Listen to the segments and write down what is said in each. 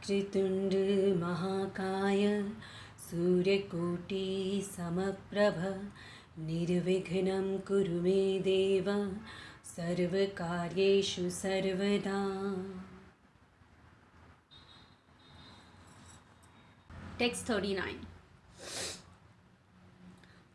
वक्रतुण्ड महाकाय सूर्यकोटि समप्रभ निर्विघ्नं कुरु मे देव सर्वकार्येषु सर्वदा. Text 39.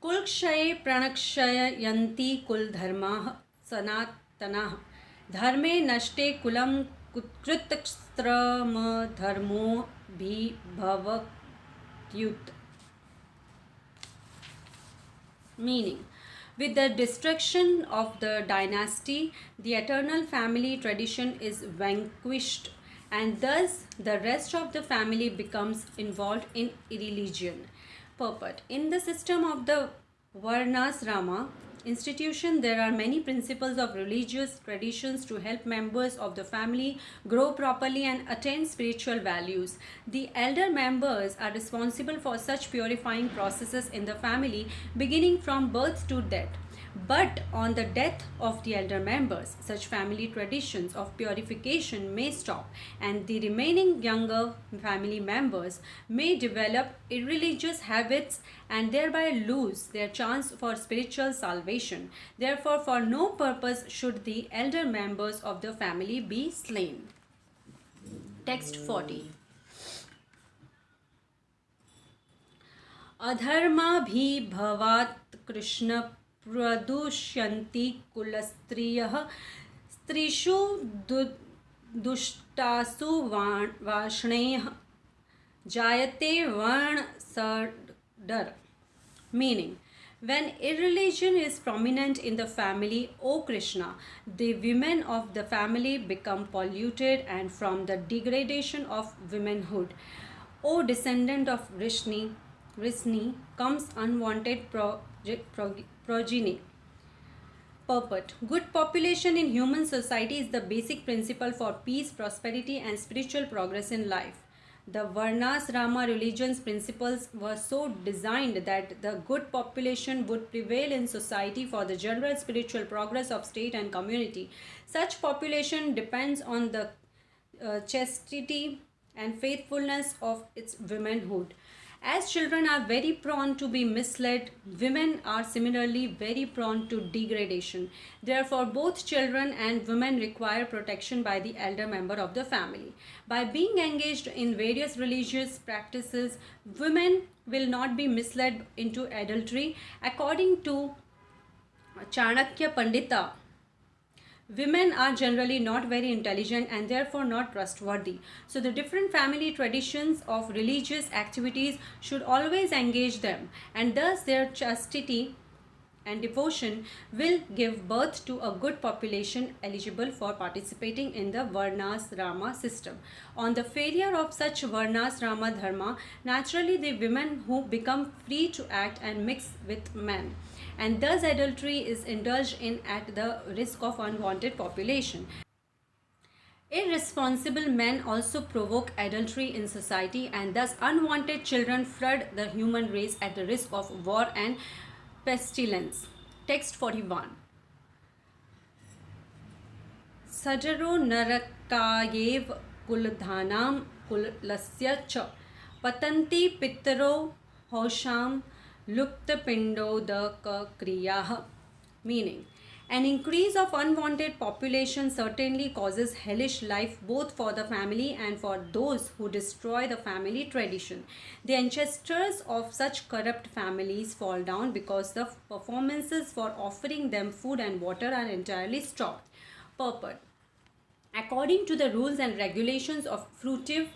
कुलक्षये प्रणक्षयन्ति कुलधर्माः सनातनाः धर्मे नष्टे कुलं कृतस्त्रमधर्मोऽभिभवत्युत. Meaning, with the destruction of the dynasty, the eternal family tradition is vanquished, and thus the rest of the family becomes involved in irreligion. Purport. In the system of the Varnasrama institution, there are many principles of religious traditions to help members of the family grow properly and attain spiritual values. The elder members are responsible for such purifying processes in the family, beginning from birth to death. But on the death of the elder members, such family traditions of purification may stop, and the remaining younger family members may develop irreligious habits and thereby lose their chance for spiritual salvation. Therefore, for no purpose should the elder members of the family be slain. Text 40. Adharmabhibhavat Krishna प्रदुष्यन्ति कुलस्त्रियः स्त्रीषु दुष्टासु वाष्णेयः जायते वर्णसडर. Meaning, when irreligion is prominent in the family, O Krishna, the women of the family become polluted, and from the degradation of womanhood, O descendant of Vrishni comes unwanted progeny. Purport. Good population in human society is the basic principle for peace, prosperity and spiritual progress in life. The Varnasrama religion's principles were so designed that the good population would prevail in society for the general spiritual progress of state and community. Such population depends on the chastity and faithfulness of its womanhood. As children are very prone to be misled, women are similarly very prone to degradation. Therefore, both children and women require protection by the elder member of the family. By being engaged in various religious practices, women will not be misled into adultery. According to Chanakya Pandita, women are generally not very intelligent and therefore not trustworthy. So the different family traditions of religious activities should always engage them, and thus their chastity and devotion will give birth to a good population eligible for participating in the Varnasrama system. On the failure of such Varnasrama dharma, naturally the women who become free to act and mix with men, and thus adultery is indulged in at the risk of unwanted population. Irresponsible men also provoke adultery in society, and thus unwanted children flood the human race at the risk of war and pestilence. Text 41. Sajaro narakayev kuldhanam kulasya cha patanti pitaro hosham luptapindodaka kriyaha. Meaning, an increase of unwanted population certainly causes hellish life both for the family and for those who destroy the family tradition. The ancestors of such corrupt families fall down because the performances for offering them food and water are entirely stopped. Purport. According to the rules and regulations of fruitive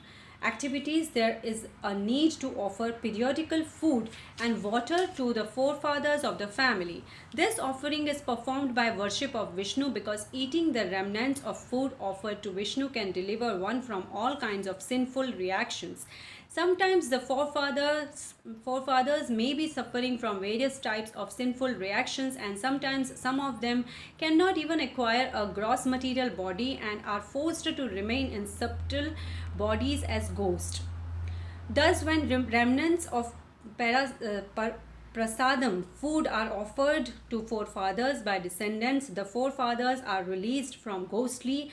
activities, there is a need to offer periodical food and water to the forefathers of the family. This offering is performed by worship of Vishnu because eating the remnants of food offered to Vishnu can deliver one from all kinds of sinful reactions. Sometimes the forefathers may be suffering from various types of sinful reactions, and sometimes some of them cannot even acquire a gross material body and are forced to remain in subtle bodies as ghosts. Thus, when remnants of prasadam food are offered to forefathers by descendants, the forefathers are released from ghostly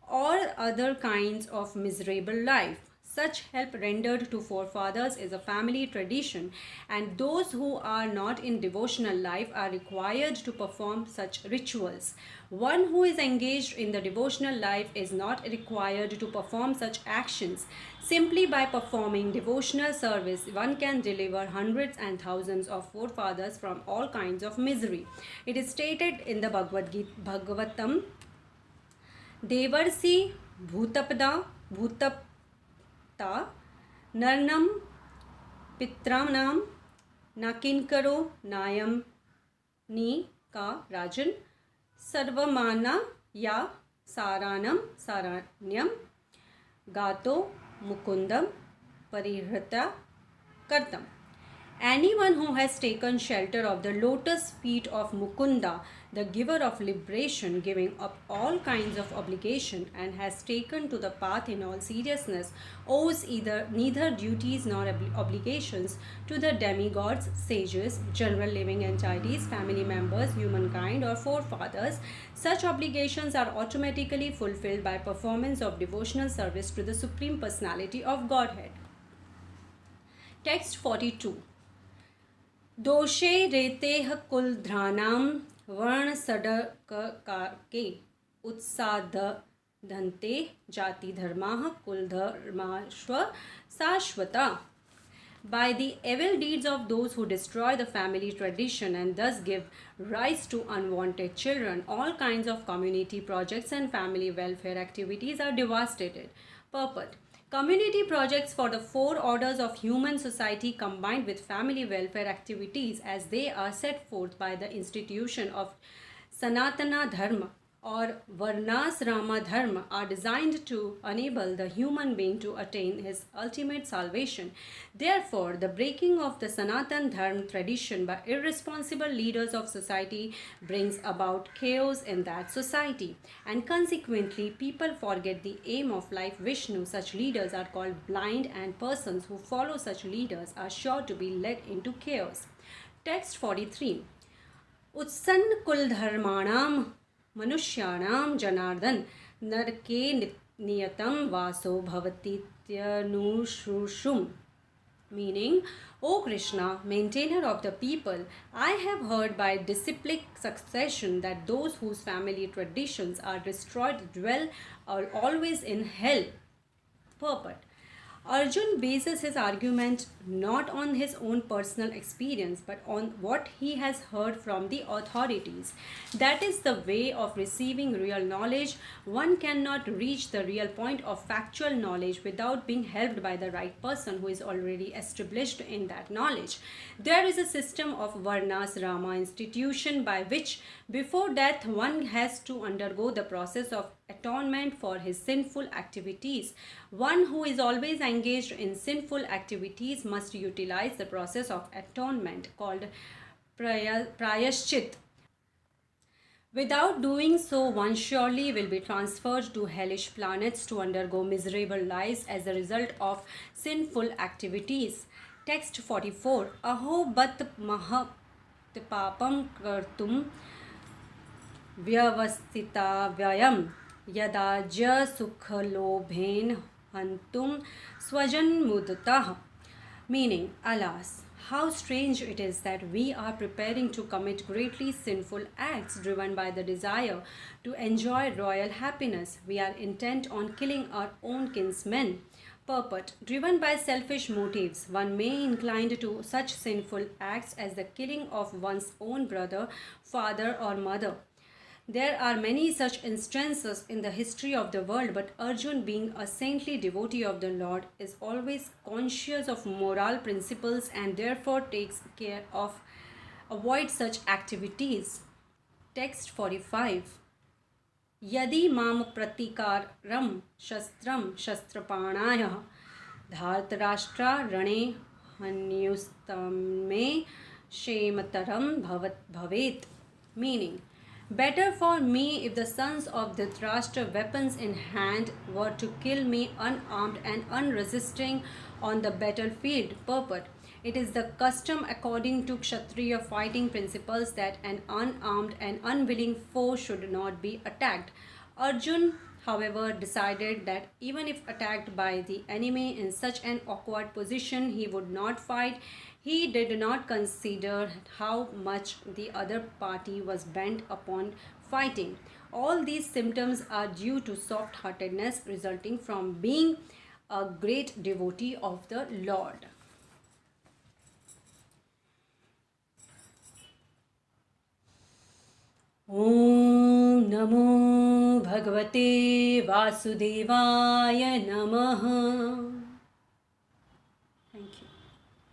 or other kinds of miserable life. such help rendered to forefathers is a family tradition, and those who are not in devotional life are required to perform such rituals. One who is engaged in the devotional life is not required to perform such actions. Simply by performing devotional service, one can deliver hundreds and thousands of forefathers from all kinds of misery. It is stated in the Bhagavatam, Devarsi Bhutapda Bhutapta Narnam Pitranam Nakinkaro Nayam Ni Ka Rajan Sarvamana Ya Saranam Saranyam Gato Mukundam Parihrata Kartam. Anyone who has taken shelter of the lotus feet of Mukunda, the giver of liberation, giving up all kinds of obligation, and has taken to the path in all seriousness, owes neither duties nor obligations to the demigods, sages, general living entities, family members, humankind, or forefathers. Such obligations are automatically fulfilled by performance of devotional service to the Supreme Personality of Godhead. Text 42. दोषे रेतेह कुलध्रानाम वर्ण सडके उत्साधन्ते जाति धर्माः कुलधर्माश्व शाश्वता. By the evil deeds of those who destroy the family tradition and thus give rise to unwanted children, all kinds of community projects and family welfare activities are devastated. Purport. Community projects for the four orders of human society combined with family welfare activities as they are set forth by the institution of Sanatana Dharma or Varnasrama Dharma are designed to enable the human being to attain his ultimate salvation. Therefore, the breaking of the Sanatan Dharma tradition by irresponsible leaders of society brings about chaos in that society, and consequently people forget the aim of life Vishnu. Such leaders are called blind, and persons who follow such leaders are sure to be led into chaos. Text 43. Utsann kuldharmanam मनुष्याणां जनार्दन नरके नियतं वासो भवतीत्यनुशुश्रुम. Meaning, O Krishna, maintainer of the people, I have heard by disciplic succession that those whose family traditions are destroyed dwell always in hell. Purport. Arjun bases his argument not on his own personal experience but on what he has heard from the authorities. That is the way of receiving real knowledge. One cannot reach the real point of factual knowledge without being helped by the right person who is already established in that knowledge. There is a system of Varnasrama institution by which before death one has to undergo the process of atonement for his sinful activities. One who is always engaged in sinful activities must utilize the process of atonement called prayashchit. Without doing so, one surely will be transferred to hellish planets to undergo miserable lives as a result of sinful activities. Text 44. Aho bat mahat papam kartum vyavastita vyayam Yadaja sukhalobhen hantum swajanmudtah. Meaning, alas, how strange it is that we are preparing to commit greatly sinful acts driven by the desire to enjoy royal happiness. We are intent on killing our own kinsmen. Purport. Driven by selfish motives, one may incline to such sinful acts as the killing of one's own brother, father, or mother. There are many such instances in the history of the world, but Arjun, being a saintly devotee of the Lord, is always conscious of moral principles and therefore takes care of avoid such activities. Text 45. Yadi mam pratikaram shastram shastrapanaya dhartarashtra rane hanyustame shemataram bhavet. Meaning, better for me if the sons of Dhritarashtra, weapons in hand, were to kill me unarmed and unresisting on the battlefield. Purport. It is the custom according to Kshatriya fighting principles that an unarmed and unwilling foe should not be attacked. Arjun, however, decided that even if attacked by the enemy in such an awkward position, he would not fight. He did not consider how much the other party was bent upon fighting. All these symptoms are due to soft heartedness resulting from being a great devotee of the Lord. ॐ नमो भगवते वासुदेवाय नमः।